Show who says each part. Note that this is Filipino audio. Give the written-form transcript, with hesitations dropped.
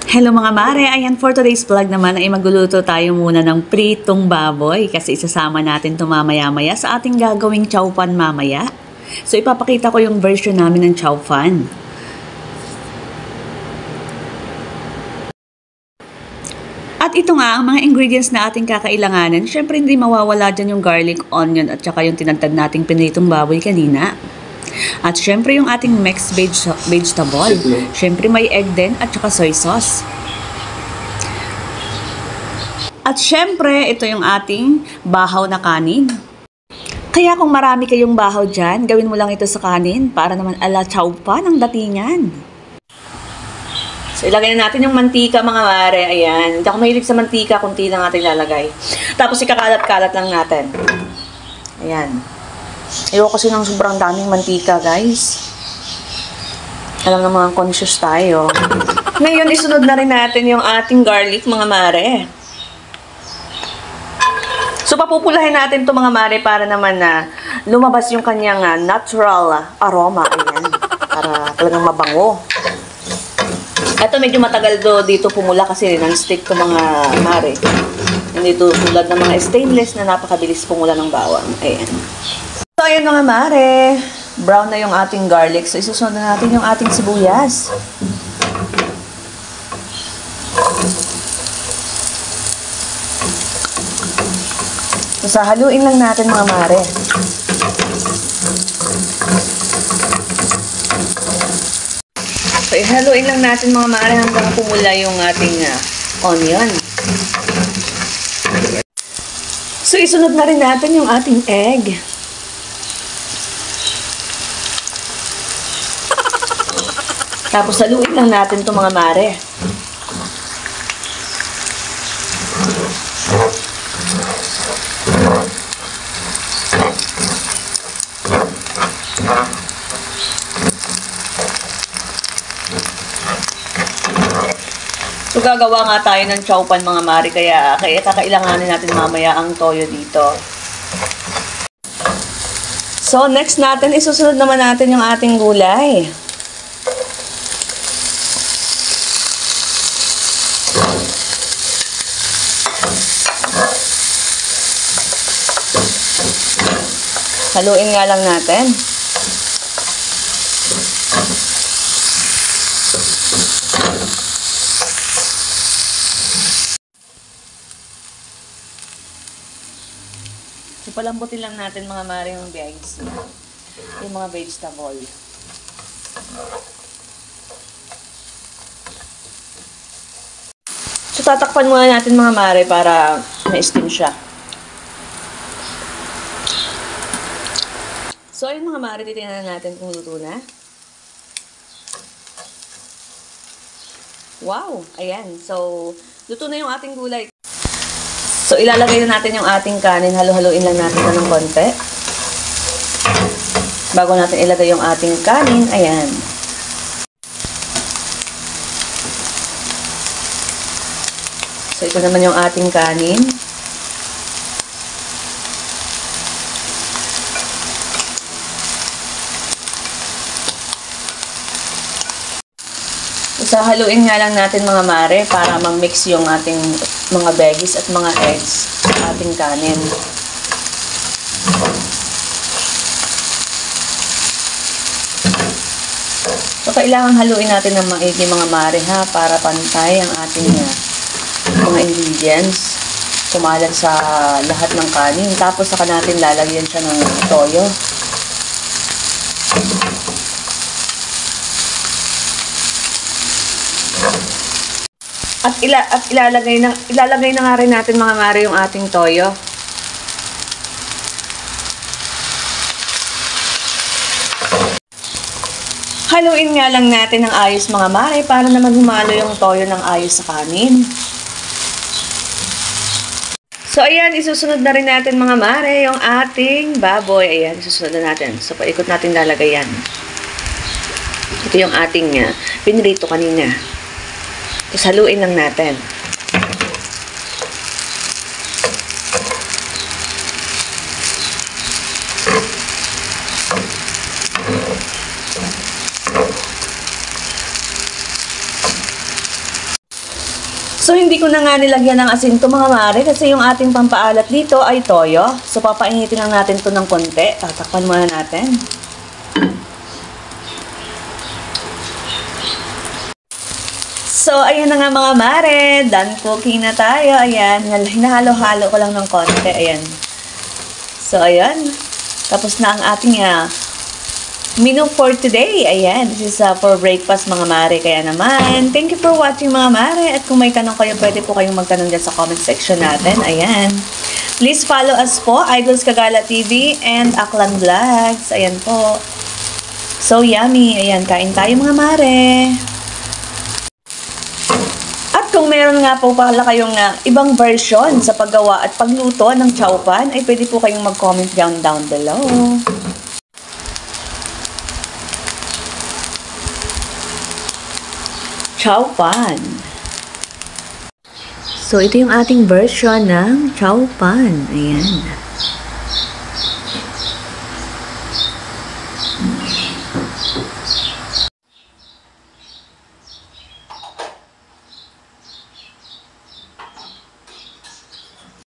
Speaker 1: Hello mga mare, ayan for today's vlog naman ay magluluto tayo muna ng pritong baboy kasi isasama natin ito mamaya-maya sa ating gagawing chow fan mamaya. So ipapakita ko yung version namin ng chow fan. At ito nga ang mga ingredients na ating kakailanganin. Syempre hindi mawawala dyan yung garlic, onion at saka yung tinagtad nating pinitong baboy kanina. At syempre yung ating mixed vegetable. Syempre may egg din at saka soy sauce. At syempre ito yung ating bahaw na kanin. Kaya kung marami kayong bahaw dyan, gawin mo lang ito sa kanin para naman ala chow pan ang datingan. So ilagay na natin yung mantika mga mare. Ayan. Hindi ako mahilig sa mantika, kunti lang natin ilalagay. Tapos ikakalat-kalat lang natin. Ayan. Ayoko kasi ng sobrang daming mantika, guys. Alam na mga conscious tayo. Ngayon, isunod na rin natin yung ating garlic, mga mare. So, papupulahin natin to mga mare para naman na lumabas yung kanyang natural aroma. Ayan. Para talagang mabango. Ito medyo matagal dito pumula kasi non-stick to mga mare. Hindi to tulad ng mga stainless na napakabilis pumula ng bawang. Ayan. So, ayan mga mare. Brown na yung ating garlic. So, isusunod na natin yung ating sibuyas. So, sahaluin lang natin mga mare. So, ihaluin lang natin mga mare hanggang pumula yung ating onion. So, isunod na rin natin yung ating egg. Tapos, haluin lang natin itong mga mare. So, gagawa nga tayo ng chow pan mga mare, kaya kakailanganin natin mamaya ang toyo dito. So, next natin, isusunod naman natin yung ating gulay. Haluin nga lang natin. So, palambutin lang natin mga mare yung eggs. Yung mga vegetable. So, tatakpan muna natin mga mare para ma-steam siya. So, ayun mga mare, titingnan natin kung luto na. Wow! Ayan. So, luto na yung ating gulay. So, ilalagay na natin yung ating kanin. Halo-haloin lang natin ito ng konti. Bago natin ilagay yung ating kanin, ayan. So, ito naman yung ating kanin. Haluin nga lang natin mga mare para mag-mix yung ating mga veggies at mga eggs sa ating kanin. So, kailangan haluin natin ng maigi mga mare ha para pantay ang ating mga ingredients. Kumalat sa lahat ng kanin. Tapos saka natin lalagyan siya ng toyo. At ilalagay na nga rin natin mga mare yung ating toyo. Haluin nga lang natin ng ayos mga mare para naman humalo yung toyo ng ayos sa kanin. So ayan, isusunod na rin natin mga mare yung ating baboy. Ayan, isusunod na natin. So paikot natin lalagay yan. Ito yung ating pinrito kanina. Tapos haluin lang natin. So, hindi ko na nga nilagyan ng asin to mga mare kasi yung ating pampaalat dito ay toyo. So, papainitin lang natin to ng konti. Tatakpan muna natin. So, ayan na nga mga mare. Done cooking na tayo. Ayan. Hinahalo-halo ko lang ng konti. Ayan. So, ayan. Tapos na ang ating menu for today. Ayan, this is for breakfast mga mare. Kaya naman, thank you for watching mga mare. At kung may tanong kayo, pwede po kayong magtanong dyan sa comment section natin. Ayan. Please follow us po, Idols Kagala TV and Aklan Vlogs. Ayan po. So yummy. Ayan, kain tayo mga mare. At kung meron nga po pala kayong ibang version sa paggawa at pagluto ng chow pan, ay pwede po kayong mag-comment down below. Chow pan. So, ito yung ating version ng chow pan. Ayan.